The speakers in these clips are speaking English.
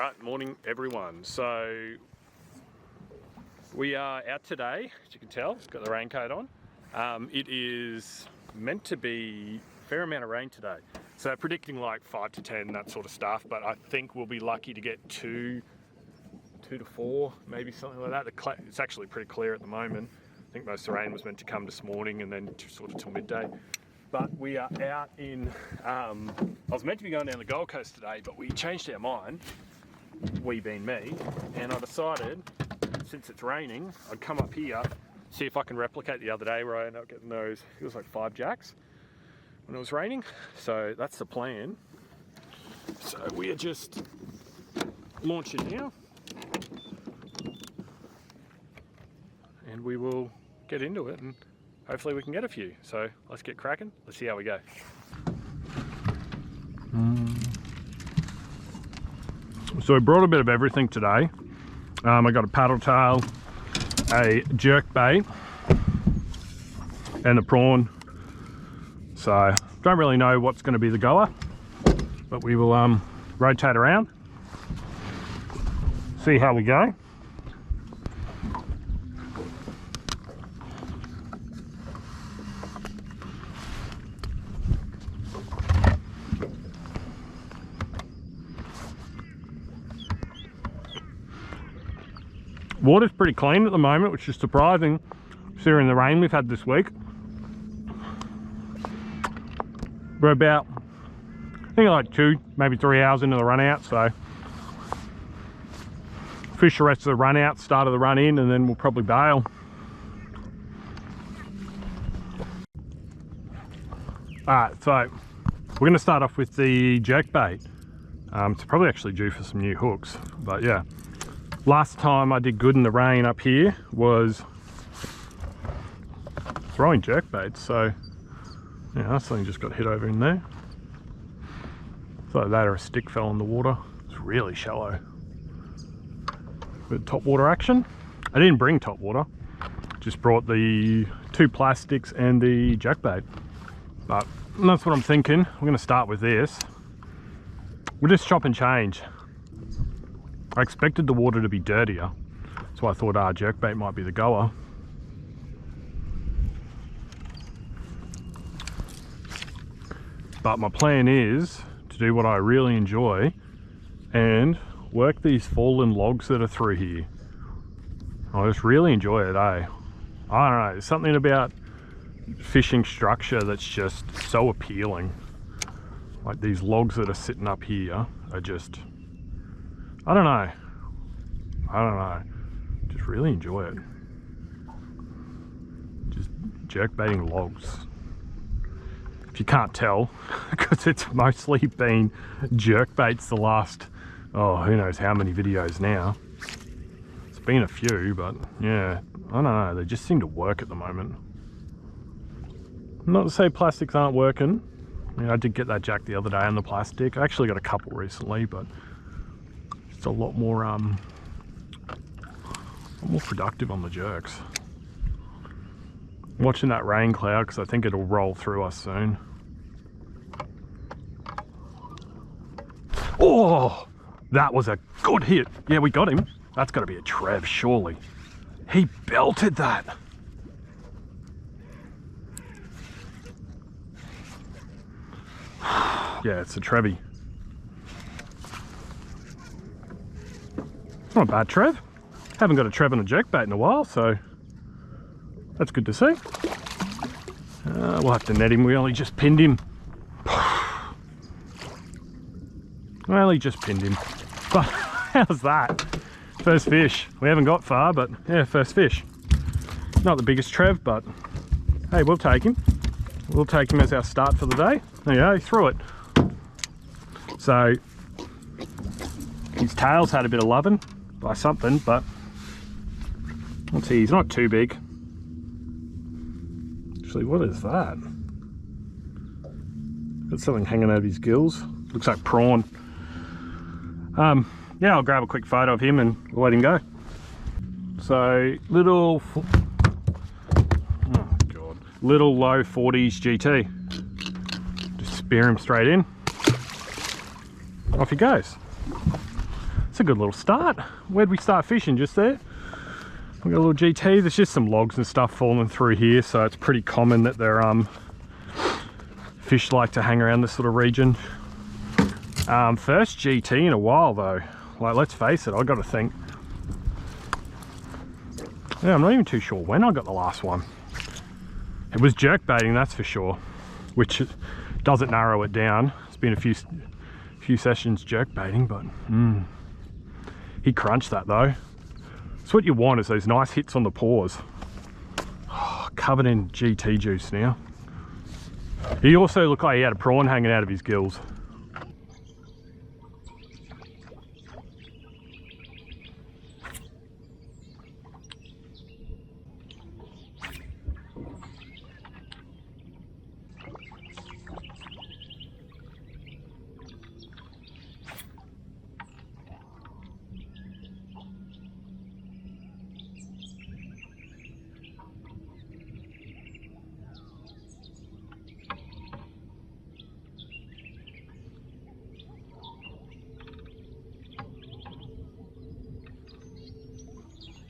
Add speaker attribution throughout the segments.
Speaker 1: Alright, morning everyone. So we are out today, as you can tell, got the raincoat on. It is meant to be a fair amount of rain today. So predicting like 5 to 10, that sort of stuff, but I think we'll be lucky to get 2 to 4, maybe something like that. It's actually pretty clear at the moment. I think most of the rain was meant to come this morning and then sort of till midday. But we are out in, I was meant to be going down the Gold Coast today, but we changed our mind, we being me, and I decided, since it's raining, I'd come up here, see if I can replicate the other day where I ended up getting those, it was like 5 jacks when it was raining. So that's the plan. So we are just launching now, and we will get into it and hopefully we can get a few. So let's get cracking, let's see how we go. So we brought a bit of everything today. I got a paddle tail, a jerk bait, and a prawn. So don't really know what's going to be the goer, but we will rotate around, see how we go. Water's pretty clean at the moment, which is surprising considering the rain we've had this week. We're about, I think like 2, maybe 3 hours into the run out, so fish the rest of the run out, start of the run in, and then we'll probably bail. Alright, so we're going to start off with the jerk bait. It's probably actually due for some new hooks, but yeah. Last time I did good in the rain up here was throwing jerk baits, so yeah, that something just got hit over in there. So that or a stick fell in the water. It's really shallow. With top water action. I didn't bring top water, just brought the 2 plastics and the jerk bait. But that's what I'm thinking. We're going to start with this. We'll just chop and change. I expected the water to be dirtier, so I thought jerkbait might be the goer. But my plan is to do what I really enjoy and work these fallen logs that are through here. I just really enjoy it, I don't know, there's something about fishing structure that's just so appealing. Like these logs that are sitting up here are just, I don't know, just really enjoy it. Just jerk baiting logs. If you can't tell, because it's mostly been jerk baits the last, who knows how many videos now. It's been a few, but yeah, I don't know, they just seem to work at the moment. Not to say plastics aren't working. I mean, I did get that jack the other day on the plastic. I actually got a couple recently, but it's a lot more productive on the jerks. I'm watching that rain cloud because I think it'll roll through us soon. Oh, that was a good hit. Yeah, we got him. That's got to be a Trev, surely. He belted that. Yeah, it's a Trevy. Not a bad Trev. Haven't got a Trev on a jerkbait in a while, so that's good to see. We'll have to net him. We only just pinned him. We only just pinned him. But how's that? First fish. We haven't got far, but yeah, first fish. Not the biggest Trev, but hey, we'll take him. We'll take him as our start for the day. There you go, he threw it. So his tail's had a bit of loving by something, but let's see, he's not too big. Actually, what is that? Got something hanging out of his gills. Looks like prawn. Yeah, I'll grab a quick photo of him and we'll let him go. So little low 40s GT. Just spear him straight in. Off he goes. that's a good little start. Where'd we start fishing? Just there? We got a little GT. There's just some logs and stuff falling through here, so it's pretty common that they're fish like to hang around this sort of region. First GT in a while though. Like, let's face it, I got to think. Yeah, I'm not even too sure when I got the last one. It was jerk baiting, that's for sure, which doesn't narrow it down. It's been a few sessions jerk baiting, but he crunched that though. So what you want is those nice hits on the paws. Oh, covered in GT juice now. He also looked like he had a prawn hanging out of his gills.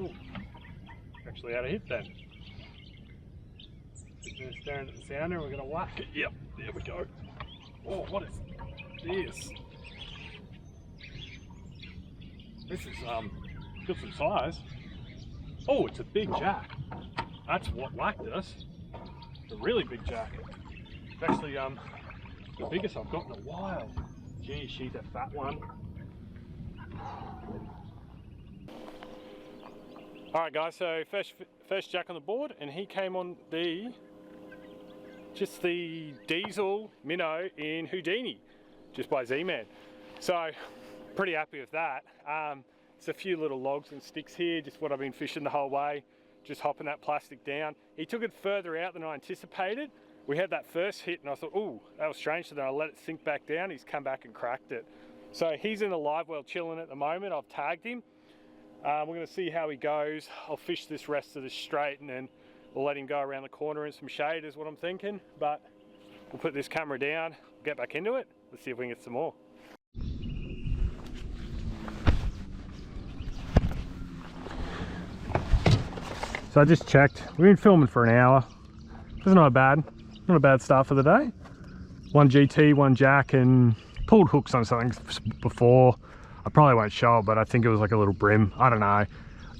Speaker 1: Ooh, actually had a hit then. Just staring at the sounder, we're gonna whack it. Yep, there we go. Oh, what is this? This is got some size. Oh, it's a big jack. That's what whacked us. It's a really big jack. It's actually the biggest I've got in a while. Gee, she's a fat one. Alright guys, so first jack on the board, and he came on just the diesel minnow in Houdini, just by Z-Man. So, pretty happy with that. It's a few little logs and sticks here, just what I've been fishing the whole way, just hopping that plastic down. He took it further out than I anticipated. We had that first hit and I thought, ooh, that was strange, so then I let it sink back down. He's come back and cracked it. So he's in the live well chilling at the moment. I've tagged him. We're going to see how he goes. I'll fish this rest of the straight and then we'll let him go around the corner in some shade is what I'm thinking. But we'll put this camera down, get back into it. Let's see if we can get some more. So I just checked. We've been filming for an hour. It's not a bad start for the day. One GT, one jack, and pulled hooks on something before. I probably won't show it, but I think it was like a little brim. I don't know.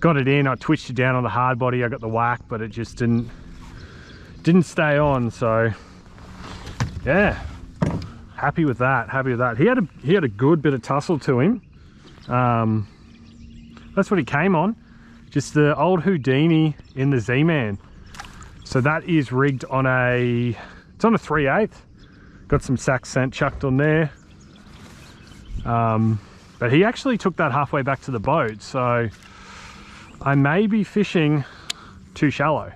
Speaker 1: Got it in, I twitched it down on the hard body, I got the whack, but it just didn't stay on, so yeah. Happy with that, happy with that. He had a good bit of tussle to him. That's what he came on. Just the old Houdini in the Z-Man. So that is rigged on it's on a 3/8. Got some sack scent chucked on there. But he actually took that halfway back to the boat, so I may be fishing too shallow.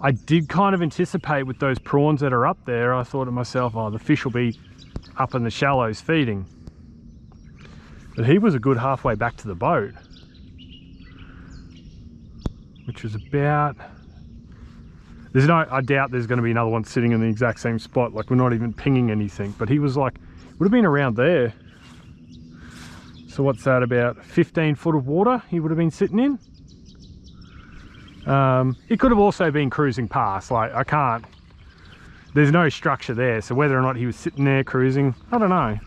Speaker 1: I did kind of anticipate with those prawns that are up there, I thought to myself, oh, the fish will be up in the shallows feeding. But he was a good halfway back to the boat, which was about... I doubt there's going to be another one sitting in the exact same spot, like we're not even pinging anything, but he was like, would have been around there. So what's that, about 15 foot of water he would have been sitting in? It could have also been cruising past, like there's no structure there, so whether or not he was sitting there cruising, I don't know.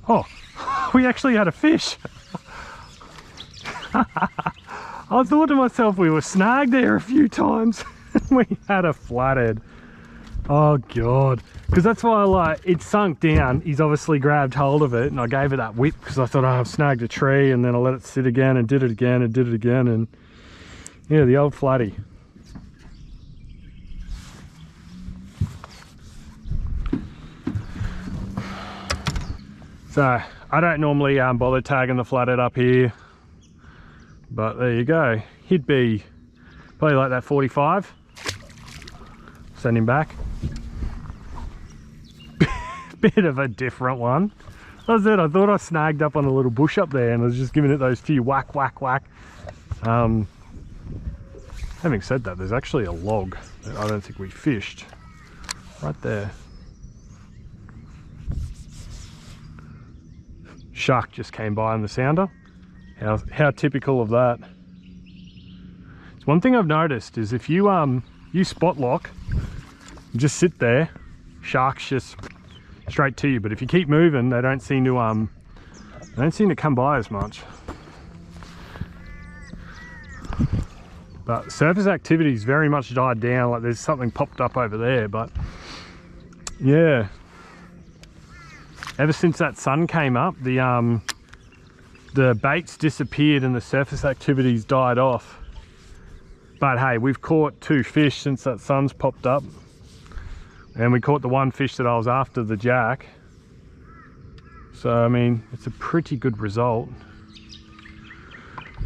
Speaker 1: Oh, we actually had a fish. I thought to myself we were snagged there a few times. We had a flathead. Oh God. Because that's why it sunk down. He's obviously grabbed hold of it and I gave it that whip because I thought, oh, I've snagged a tree, and then I let it sit again and did it again and did it again, and yeah, the old flatty. So I don't normally bother tagging the flathead up here, but there you go. He'd be probably like that 45. Send him back. Bit of a different one. That was it. I thought I snagged up on a little bush up there and I was just giving it those few whack, whack, whack. Having said that, there's actually a log that I don't think we fished. Right there. Shark just came by on the sounder. How typical of that. It's one thing I've noticed is if you you spot lock, just sit there, sharks just straight to you. But if you keep moving, they don't seem to come by as much. But surface activity's very much died down. Like there's something popped up over there, but yeah. Ever since that sun came up, the baits disappeared and the surface activities died off. But hey, we've caught 2 fish since that sun's popped up. And we caught the 1 fish that I was after, the jack. So, I mean, it's a pretty good result.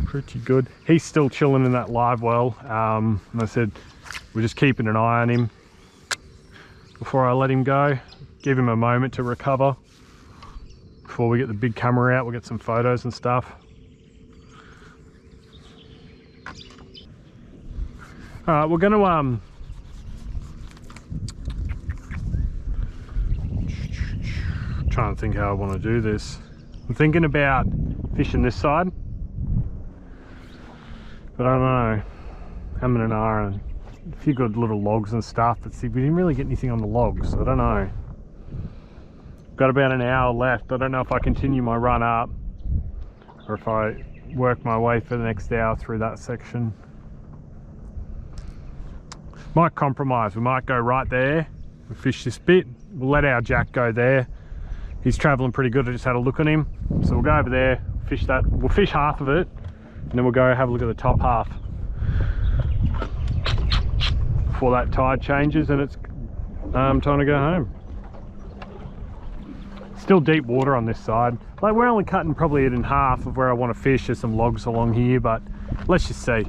Speaker 1: Pretty good. He's still chilling in that live well. And I said, we're just keeping an eye on him before I let him go. Give him a moment to recover. Before we get the big camera out, we'll get some photos and stuff. Alright, we're gonna trying to think how I want to do this. I'm thinking about fishing this side, but I don't know. Having an iron, a few good little logs and stuff, but see, we didn't really get anything on the logs, so I don't know. Got about an hour left. I don't know if I continue my run up or if I work my way for the next hour through that section. Might compromise. We might go right there and fish this bit. We'll let our jack go there. He's traveling pretty good. I just had a look on him. So we'll go over there, fish that. We'll fish half of it and then we'll go have a look at the top half before that tide changes and it's time to go home. Still deep water on this side. Like we're only cutting probably it in half of where I want to fish. There's some logs along here, but let's just see.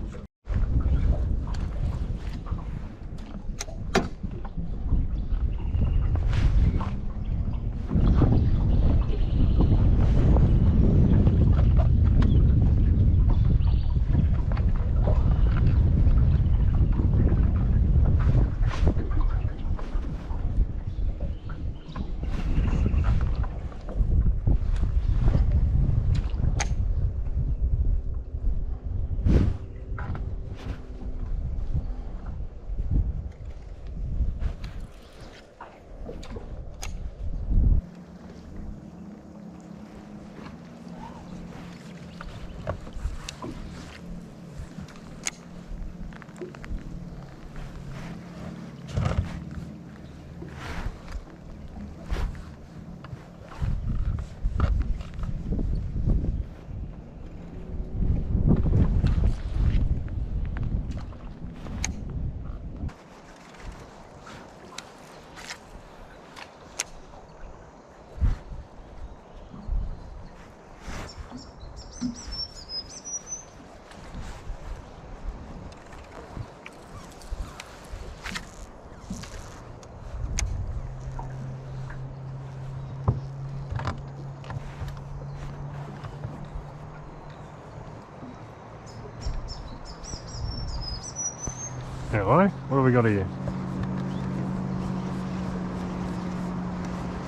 Speaker 1: Hello, what have we got here?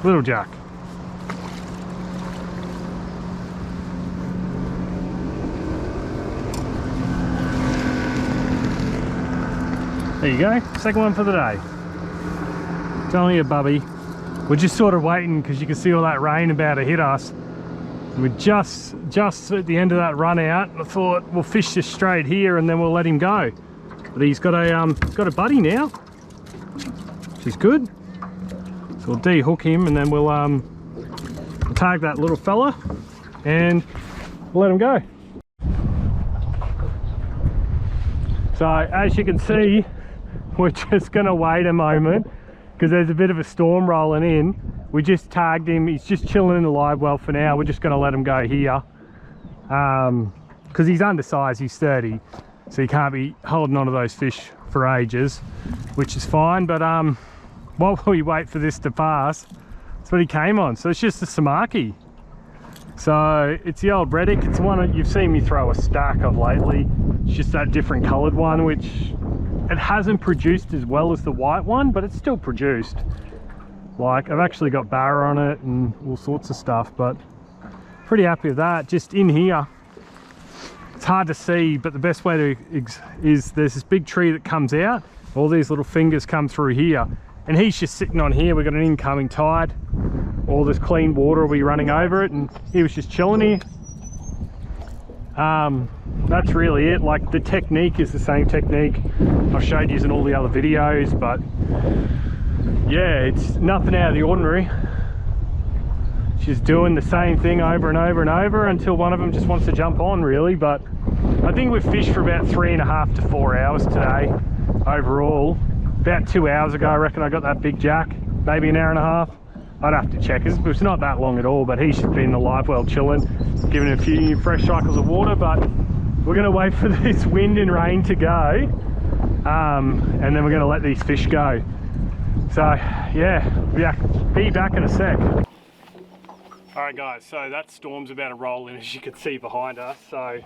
Speaker 1: Little jack. There you go, second one for the day. It's only a bubby. We're just sort of waiting because you can see all that rain about to hit us. We're just at the end of that run out. I thought we'll fish this straight here and then we'll let him go. But he's got a buddy now, which is good. So we'll de-hook him and then we'll tag that little fella and we'll let him go. So as you can see, we're just gonna wait a moment because there's a bit of a storm rolling in. We just tagged him. He's just chilling in the live well for now. We're just gonna let him go here because he's undersized. He's 30. So you can't be holding on to those fish for ages, which is fine. But while we wait for this to pass, that's what he came on. So it's just a samaki. So it's the old Reddick. It's one that you've seen me throw a stack of lately. It's just that different coloured one, which it hasn't produced as well as the white one, but it's still produced. Like, I've actually got barra on it and all sorts of stuff, but pretty happy with that. Just in here, it's hard to see, but the best way to is there's this big tree that comes out, all these little fingers come through here, and he's just sitting on here. We've got an incoming tide, all this clean water will be running over it, and he was just chilling here. That's really it. Like, the technique is the same technique I've showed you in all the other videos, but yeah, it's nothing out of the ordinary. Just doing the same thing over and over and over until one of them just wants to jump on, really. But I think we've fished for about 3.5 to 4 hours today overall. About 2 hours ago, I reckon I got that big jack, maybe an hour and a half. I'd have to check. It's not that long at all, but he's just been in the live well chilling, giving it a few fresh cycles of water. But we're going to wait for this wind and rain to go, and then we're going to let these fish go. So yeah, be back in a sec. Alright guys, so that storm's about to roll in, as you can see behind us, so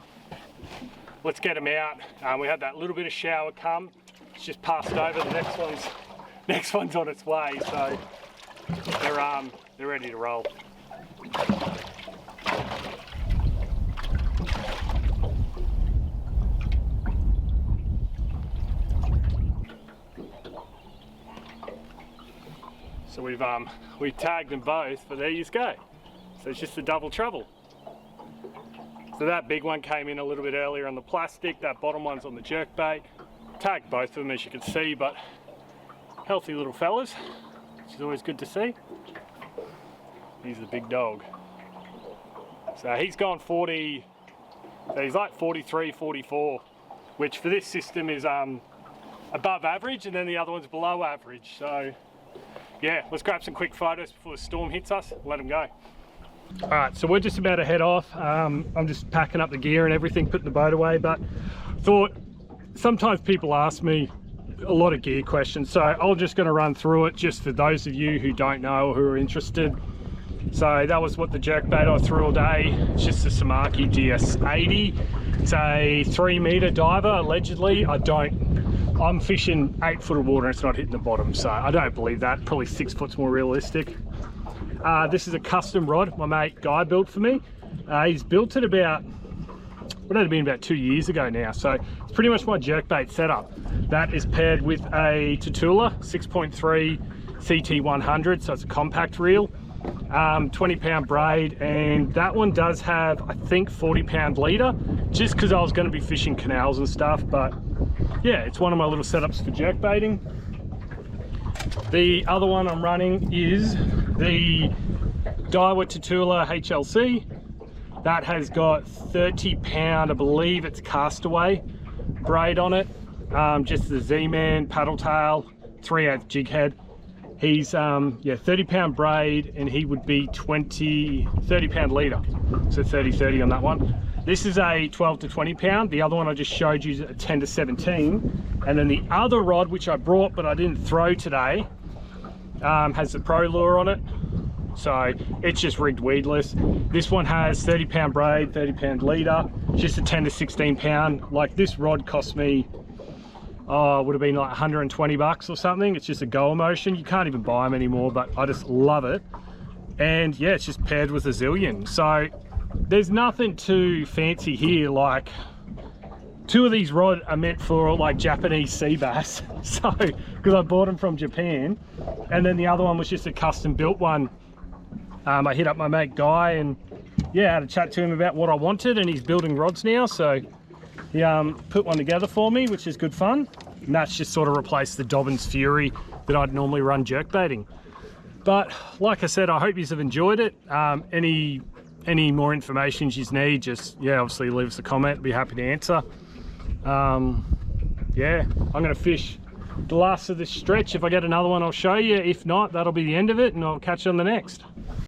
Speaker 1: let's get them out. We had that little bit of shower come, it's just passed over. The next one's on its way, so they're ready to roll. So we've tagged them both, but there you go. So it's just a double treble. So that big one came in a little bit earlier on the plastic, that bottom one's on the jerkbait. Tagged both of them, as you can see, but healthy little fellas, which is always good to see. He's the big dog. So he's gone 40, so he's like 43, 44, which for this system is above average, and then the other one's below average. So yeah, let's grab some quick photos before the storm hits us and let them go. All right, so we're just about to head off. I'm just packing up the gear and everything, putting the boat away, but thought sometimes people ask me a lot of gear questions, so I'm just going to run through it just for those of you who don't know or who are interested. So that was what the jerkbait I threw all day. It's just a Samaki DS80. It's a 3-meter diver, allegedly. I'm fishing 8 foot of water and it's not hitting the bottom, so I don't believe that. Probably 6 foot's more realistic. This is a custom rod my mate Guy built for me. He's built it about, would have been about 2 years ago now, so it's pretty much my jerkbait setup. That is paired with a Tatula 6.3 CT100, so it's a compact reel, 20-pound braid, and that one does have, I think, 40-pound leader, just because I was going to be fishing canals and stuff. But yeah, it's one of my little setups for jerkbaiting. The other one I'm running is the Daiwa Tatula HLC. That has got 30-pound, I believe it's castaway braid on it. Just the Z-Man paddle tail, 3/8 jig head. He's yeah, 30-pound braid, and he would be 30-pound leader, so 30-30 on that one. This is a 12 to 20 pound. The other one I just showed you is a 10 to 17. And then the other rod, which I brought but I didn't throw today, has the Pro Lure on it. So it's just rigged weedless. This one has 30-pound braid, 30-pound leader, just a 10 to 16 pound. Like, this rod cost me, would have been like 120 bucks or something. It's just a Go Emotion. You can't even buy them anymore, but I just love it. And yeah, it's just paired with a Zillion. So there's nothing too fancy here. Like, 2 of these rods are meant for like Japanese sea bass, so because I bought them from Japan, and then the other one was just a custom built one. I hit up my mate Guy, and yeah, I had a chat to him about what I wanted, and he's building rods now, so he put one together for me, which is good fun. And that's just sort of replaced the Dobbins Fury that I'd normally run jerkbaiting. But like I said, I hope you have enjoyed it. Any more information you need, just, yeah, obviously leave us a comment, be happy to answer. Yeah, I'm gonna fish the last of this stretch. If I get another one, I'll show you. If not, that'll be the end of it, and I'll catch you on the next.